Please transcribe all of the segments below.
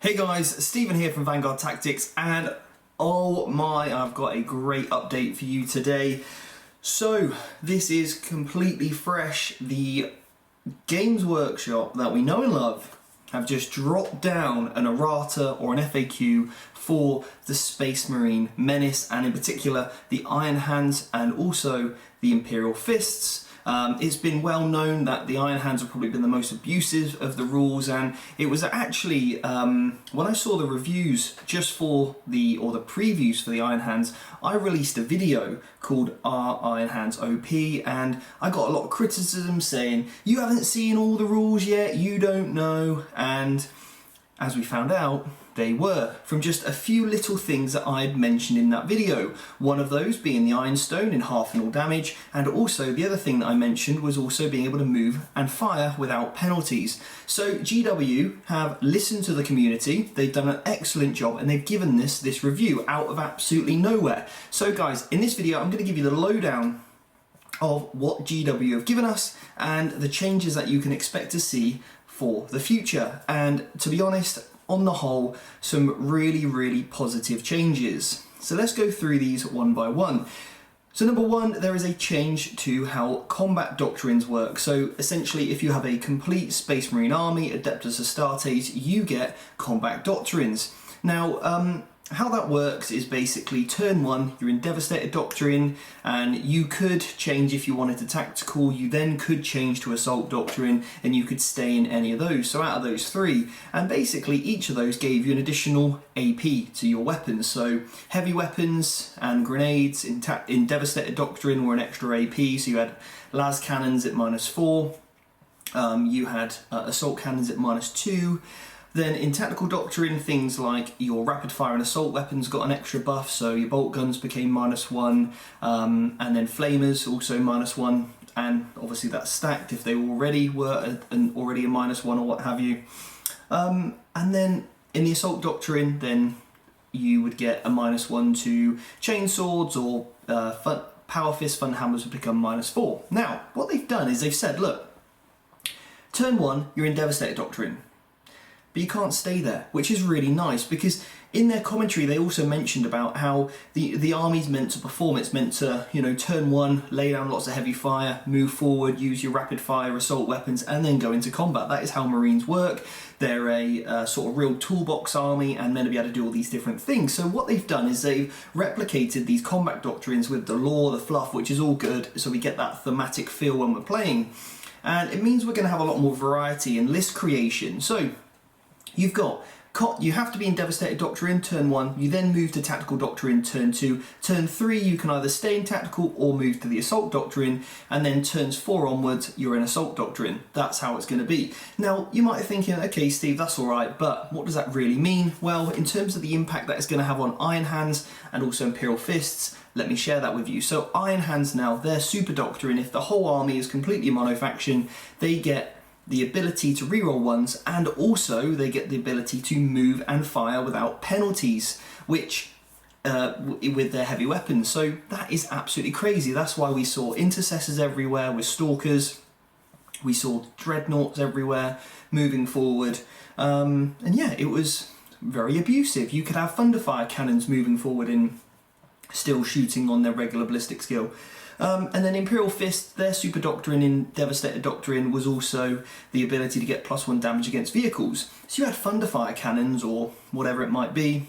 Hey guys, Stephen here from Vanguard Tactics, and oh my, I've got a great update for you today. So, this is completely fresh. The Games Workshop that we know and love have just dropped down an errata or an FAQ for the Space Marine Menace, and in particular the Iron Hands and also the Imperial Fists. It's been well known that the Iron Hands have probably been the most abusive of the rules, and it was actually when I saw the reviews just for the previews for the Iron Hands, I released a video called Are Iron Hands OP, and I got a lot of criticism saying you haven't seen all the rules yet, you don't know, and as we found out, they were, from just a few little things that I had mentioned in that video. One of those being the Iron Stone in half and all damage, and also the other thing that I mentioned was also being able to move and fire without penalties. So GW have listened to the community, they've done an excellent job, and they've given this review out of absolutely nowhere. So guys, in this video I'm going to give you the lowdown of what GW have given us and the changes that you can expect to see for the future. And to be honest, on the whole, some really positive changes. So let's go through these one by one. So number one, there is a change to how combat doctrines work. So essentially, if you have a complete Space Marine army, Adeptus Astartes, you get combat doctrines. Now, how that works is basically turn one, you're in Devastator Doctrine, and you could change if you wanted to tactical, you then could change to Assault Doctrine, and you could stay in any of those. So out of those three, and basically each of those gave you an additional AP to your weapons. So heavy weapons and grenades in Devastator Doctrine were an extra AP, so you had las cannons at -4, you had assault cannons at -2. Then in Tactical Doctrine, things like your rapid fire and assault weapons got an extra buff, so your bolt guns became -1, and then flamers also -1, and obviously that's stacked if they already were already a -1 or what have you. And then in the Assault Doctrine, then you would get a -1 to chainswords, or power fist fun hammers would become -4. Now, what they've done is they've said, look, turn one, you're in Devastator Doctrine, but you can't stay there, which is really nice, because in their commentary they also mentioned about how the army's meant to perform. It's meant to, you know, turn one, lay down lots of heavy fire, move forward, use your rapid fire assault weapons, and then go into combat. That is how Marines work. They're a sort of real toolbox army, and meant to be able to do all these different things. So what they've done is they've replicated these combat doctrines with the lore, the fluff, which is all good, so we get that thematic feel when we're playing. And it means we're going to have a lot more variety in list creation. So you have to be in Devastator Doctrine turn one, you then move to Tactical Doctrine turn two, turn three you can either stay in Tactical or move to the Assault Doctrine, and then turns 4 onwards you're in Assault Doctrine. That's how it's going to be. Now you might be thinking, okay Steve, that's alright, but what does that really mean? Well, in terms of the impact that it's going to have on Iron Hands and also Imperial Fists, let me share that with you. So Iron Hands now, their Super Doctrine, if the whole army is completely monofaction, they get the ability to reroll ones, and also they get the ability to move and fire without penalties, which with their heavy weapons. So that is absolutely crazy. That's why we saw intercessors everywhere with stalkers, we saw dreadnoughts everywhere moving forward, and yeah, it was very abusive. You could have thunderfire cannons moving forward and still shooting on their regular ballistic skill. And then Imperial Fist, their Super Doctrine in Devastator Doctrine was also the ability to get +1 damage against vehicles. So you had Thunderfire cannons, or whatever it might be,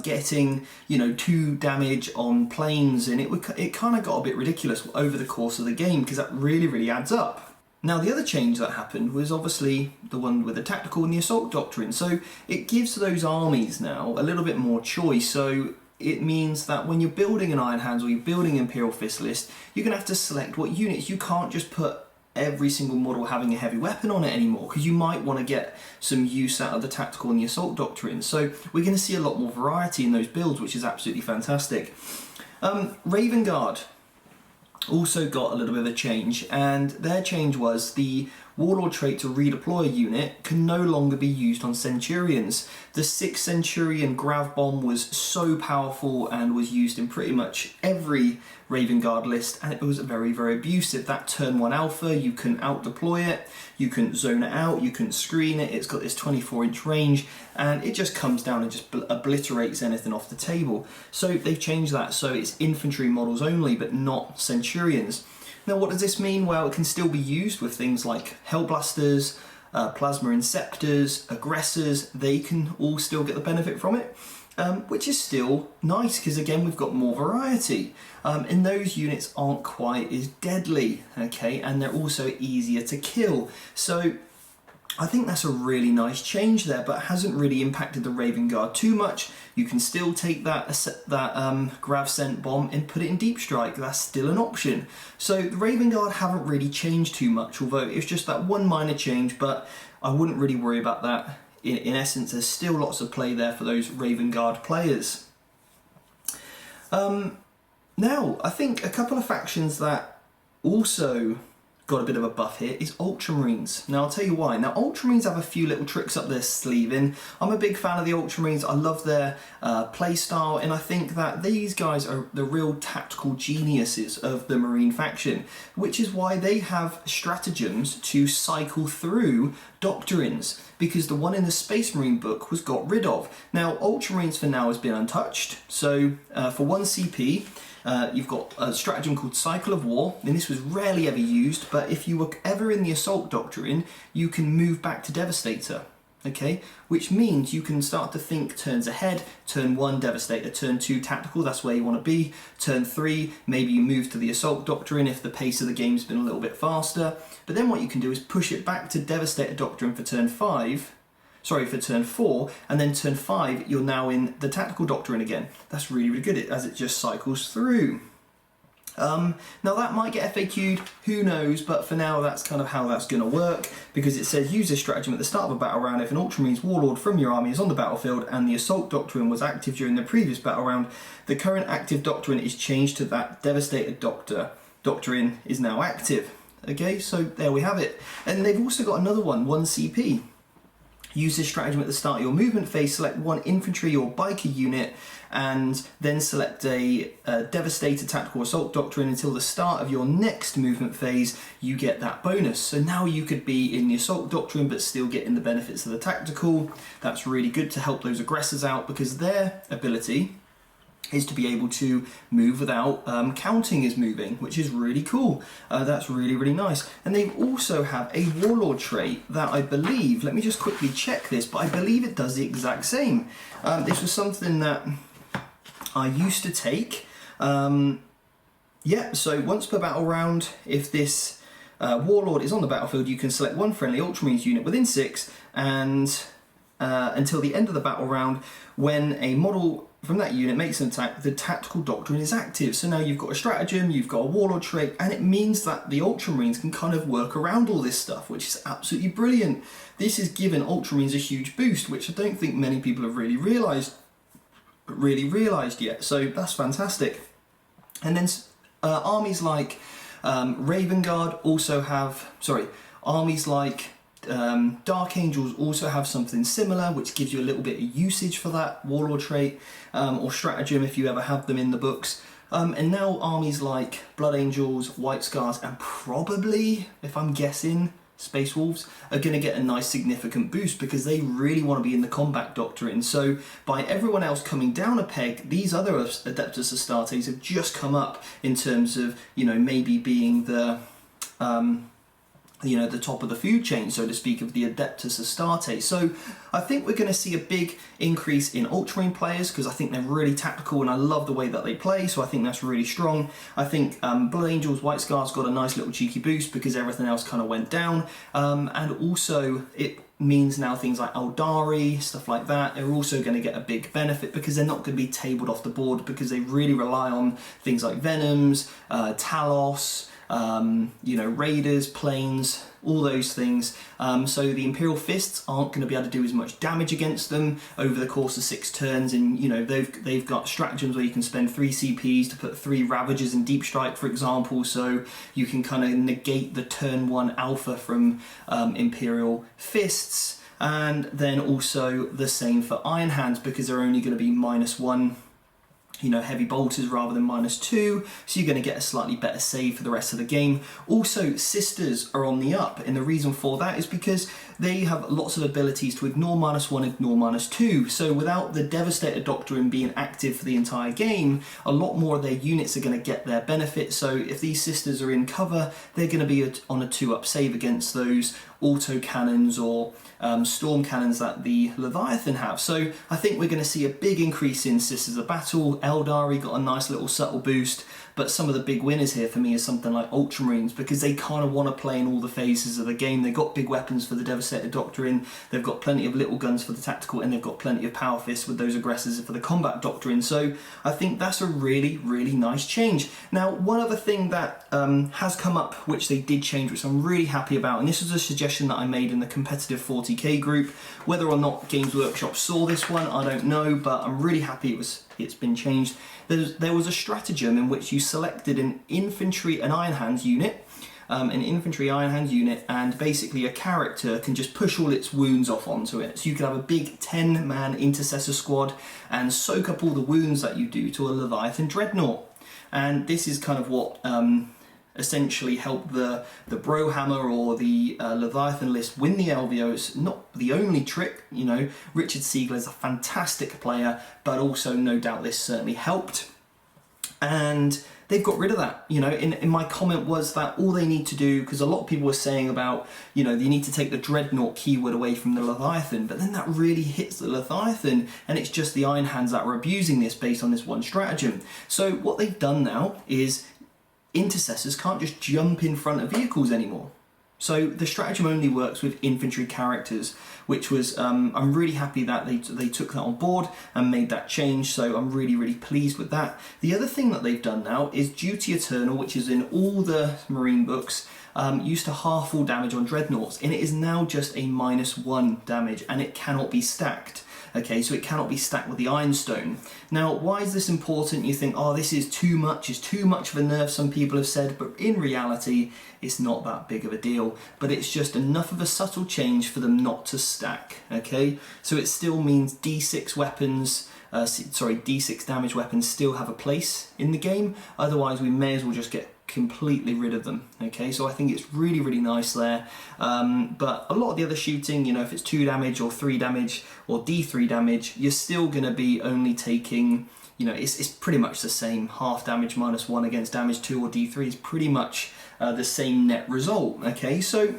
getting, you know, 2 damage on planes, and it kind of got a bit ridiculous over the course of the game, because that really adds up. Now the other change that happened was obviously the one with the Tactical and the Assault Doctrine. So it gives those armies now a little bit more choice. So it means that when you're building an Iron Hands or you're building an Imperial Fist list, you're going to have to select what units. You can't just put every single model having a heavy weapon on it anymore, because you might want to get some use out of the Tactical and the Assault Doctrine. So we're going to see a lot more variety in those builds, which is absolutely fantastic. Raven Guard also got a little bit of a change, and their change was the Warlord Trait to redeploy a unit can no longer be used on Centurions. The 6 Centurion Grav Bomb was so powerful and was used in pretty much every Raven Guard list, and it was very, very abusive. That turn 1 alpha, you couldn't out-deploy it, you couldn't zone it out, you couldn't screen it, it's got this 24-inch range, and it just comes down and just obliterates anything off the table. So they've changed that, so it's infantry models only, but not Centurions. Now what does this mean? Well, it can still be used with things like Hellblasters, Plasma Inceptors, Aggressors. They can all still get the benefit from it, which is still nice because again we've got more variety. And those units aren't quite as deadly, okay, and they're also easier to kill. So I think that's a really nice change there, but hasn't really impacted the Raven Guard too much. You can still take that Grav Scent Bomb and put it in Deep Strike. That's still an option. So the Raven Guard haven't really changed too much, although it's just that one minor change, but I wouldn't really worry about that. In essence, there's still lots of play there for those Raven Guard players. Now, I think a couple of factions that also got a bit of a buff here is Ultramarines. Now I'll tell you why. Now Ultramarines have a few little tricks up their sleeve, and I'm a big fan of the Ultramarines. I love their play style, and I think that these guys are the real tactical geniuses of the Marine faction, which is why they have stratagems to cycle through Doctrines, because the one in the Space Marine book was got rid of. Now Ultramarines for now has been untouched, so for 1 CP, you've got a stratagem called Cycle of War, and this was rarely ever used, but if you were ever in the Assault Doctrine, you can move back to Devastator, okay? Which means you can start to think turns ahead, turn 1 Devastator, turn 2 Tactical, that's where you want to be, turn 3, maybe you move to the Assault Doctrine if the pace of the game's been a little bit faster, but then what you can do is push it back to Devastator Doctrine for turn 4, and then turn 5 you're now in the Tactical Doctrine again. That's really, really good as it just cycles through. Now that might get FAQ'd, who knows, but for now that's kind of how that's going to work, because it says use this stratagem at the start of a battle round if an Ultramarines Warlord from your army is on the battlefield and the Assault Doctrine was active during the previous battle round. The current active Doctrine is changed to that Devastated Doctrine is now active. Okay, so there we have it. And they've also got another one, 1 CP. Use this stratagem at the start of your movement phase, select 1 infantry or biker unit, and then select a Devastator Tactical Assault Doctrine until the start of your next movement phase, you get that bonus. So now you could be in the Assault Doctrine but still getting the benefits of the Tactical. That's really good to help those aggressors out, because their ability is to be able to move without counting as moving, which is really cool. That's really, really nice. And they also have a Warlord Trait that I believe, let me just quickly check this, but I believe it does the exact same. This was something that I used to take. Yeah, so once per battle round, if this Warlord is on the battlefield, you can select 1 friendly Ultramarines unit within 6, and until the end of the battle round, when a model from that unit makes an attack, the Tactical Doctrine is active. So now you've got a stratagem, you've got a Warlord Trait, and it means that the Ultramarines can kind of work around all this stuff, which is absolutely brilliant. This has given Ultramarines a huge boost, which I don't think many people have really realised yet. So that's fantastic. And then armies like Raven Guard also have, armies like Dark Angels also have something similar, which gives you a little bit of usage for that Warlord Trait or stratagem if you ever have them in the books. And now armies like Blood Angels, White Scars, and probably, if I'm guessing, Space Wolves are going to get a nice significant boost because they really want to be in the Combat Doctrine. So by everyone else coming down a peg, these other Adeptus Astartes have just come up in terms of, you know, maybe being the the top of the food chain, so to speak, of the Adeptus Astartes. So I think we're going to see a big increase in Ultramarine players, because I think they're really tactical and I love the way that they play, so I think that's really strong. I think Blood Angels, White Scars got a nice little cheeky boost because everything else kind of went down, and also it means now things like Eldari, stuff like that, they're also going to get a big benefit because they're not going to be tabled off the board, because they really rely on things like Venoms, Talos, you know, raiders, planes, all those things. So the Imperial Fists aren't going to be able to do as much damage against them over the course of 6 turns, and you know, they've got stratagems where you can spend 3 CPs to put 3 Ravagers in Deep Strike, for example, so you can kind of negate the turn 1 alpha from Imperial Fists. And then also the same for Iron Hands, because they're only going to be -1, you know, heavy bolters rather than -2, so you're going to get a slightly better save for the rest of the game. Also, Sisters are on the up, and the reason for that is because they have lots of abilities to ignore -1, ignore -2, so without the Devastator Doctrine being active for the entire game, a lot more of their units are going to get their benefit. So if these Sisters are in cover, they're going to be on a 2-up save against those auto cannons or storm cannons that the Leviathan have. So I think we're going to see a big increase in Sisters of Battle. Eldari got a nice little subtle boost, but some of the big winners here for me is something like Ultramarines, because they kind of want to play in all the phases of the game. They've got big weapons for the Devastator Doctrine, they've got plenty of little guns for the tactical, and they've got plenty of power fists with those aggressors for the combat doctrine. So I think that's a really, really nice change. Now, one other thing that has come up, which they did change, which I'm really happy about, and this was a suggestion that I made in the competitive 40k group. Whether or not Games Workshop saw this one, I don't know, but I'm really happy it's been changed. There was a stratagem in which you selected an infantry, an Iron Hands unit, and basically a character can just push all its wounds off onto it. So you could have a big 10-man intercessor squad and soak up all the wounds that you do to a Leviathan Dreadnought. And this is kind of what essentially helped the Brohammer or the Leviathan list win the LVO. It's not the only trick, you know. Richard Siegler is a fantastic player, but also no doubt this certainly helped. And they've got rid of that, you know. In my comment was that all they need to do, because a lot of people were saying about, you know, you need to take the Dreadnought keyword away from the Leviathan, but then that really hits the Leviathan, and it's just the Iron Hands that are abusing this based on this one stratagem. So what they've done now is intercessors can't just jump in front of vehicles anymore. So the stratagem only works with infantry characters, which was, I'm really happy that they took that on board and made that change, so I'm really, really pleased with that. The other thing that they've done now is Duty Eternal, which is in all the Marine books, used to half all damage on Dreadnoughts, and it is now just a -1 damage, and it cannot be stacked. Okay, so it cannot be stacked with the Ironstone. Now, why is this important? You think, oh, this is too much, it's too much of a nerf, some people have said, but in reality, it's not that big of a deal. But it's just enough of a subtle change for them not to stack, okay? So it still means D6 weapons, D6 damage weapons still have a place in the game, otherwise we may as well just get completely rid of them. Okay, so I think it's really, really nice there. But a lot of the other shooting, you know, if it's 2 damage or 3 damage or D3 damage, you're still going to be only taking, you know, it's pretty much the same. Half damage -1 against damage 2 or D3 is pretty much the same net result. Okay, so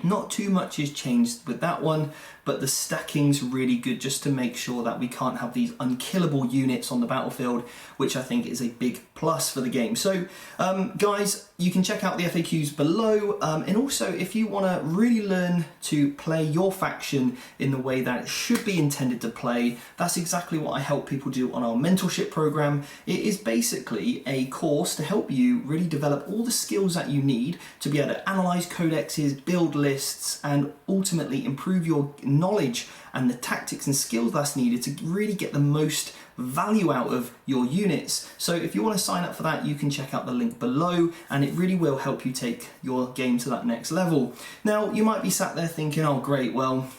not too much is changed with that one, but the stacking's really good just to make sure that we can't have these unkillable units on the battlefield, which I think is a big plus for the game. So guys, you can check out the FAQs below, and also if you want to really learn to play your faction in the way that it should be intended to play, that's exactly what I help people do on our mentorship program. It is basically a course to help you really develop all the skills that you need to be able to analyze codexes, build lists, and ultimately improve your knowledge and the tactics and skills that's needed to really get the most value out of your units. So if you want to sign up for that, you can check out the link below, and it really will help you take your game to that next level. Now, you might be sat there thinking, oh great, well,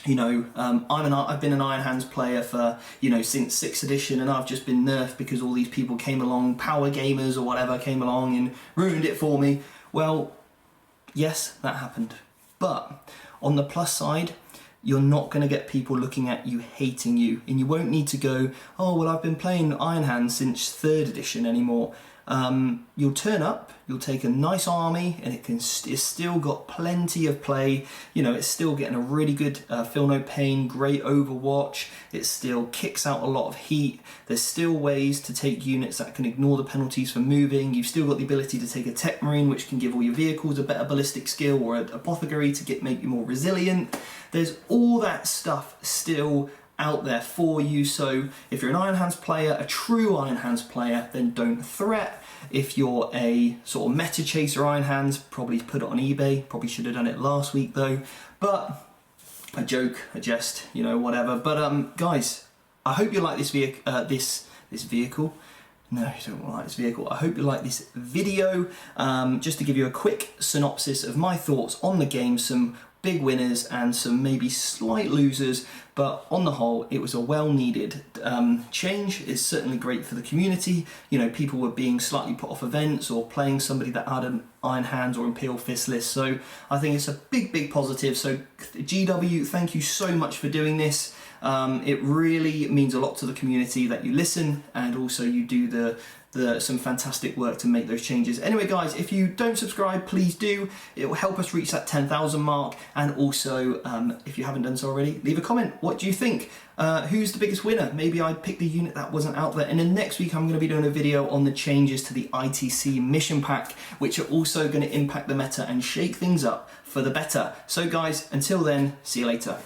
you know, I've been an Iron Hands player for, you know, since 6th edition, and I've just been nerfed because all these people came along, power gamers or whatever came along and ruined it for me. Well, yes, that happened. But on the plus side, you're not going to get people looking at you hating you, and you won't need to go, oh well, I've been playing Iron Hands since 3rd edition anymore. You'll turn up, you'll take a nice army, and it's still got plenty of play. You know, it's still getting a really good feel no pain, great overwatch. It still kicks out a lot of heat. There's still ways to take units that can ignore the penalties for moving. You've still got the ability to take a Tech Marine, which can give all your vehicles a better ballistic skill, or an Apothecary to make you more resilient. There's all that stuff still out there for you. So if you're an Iron Hands player, a true Iron Hands player, then don't threat. If you're a sort of meta chaser Iron Hands, probably put it on eBay. Probably should have done it last week though. But a joke, a jest, you know, whatever. But guys, I hope you like this vehicle. No, you don't like this vehicle. I hope you like this video. Just to give you a quick synopsis of my thoughts on the game, some big winners and some maybe slight losers, but on the whole, it was a well-needed change. It's certainly great for the community. You know, people were being slightly put off events or playing somebody that had an Iron Hands or Imperial Fist list, so I think it's a big positive. So GW, thank you so much for doing this. It really means a lot to the community that you listen and also you do some fantastic work to make those changes. Anyway guys, if you don't subscribe, please do. It will help us reach that 10,000 mark, and also if you haven't done so already, leave a comment. What do you think? Who's the biggest winner? Maybe I picked a unit that wasn't out there. And then next week I'm going to be doing a video on the changes to the ITC mission pack, which are also going to impact the meta and shake things up for the better. So guys, until then, see you later.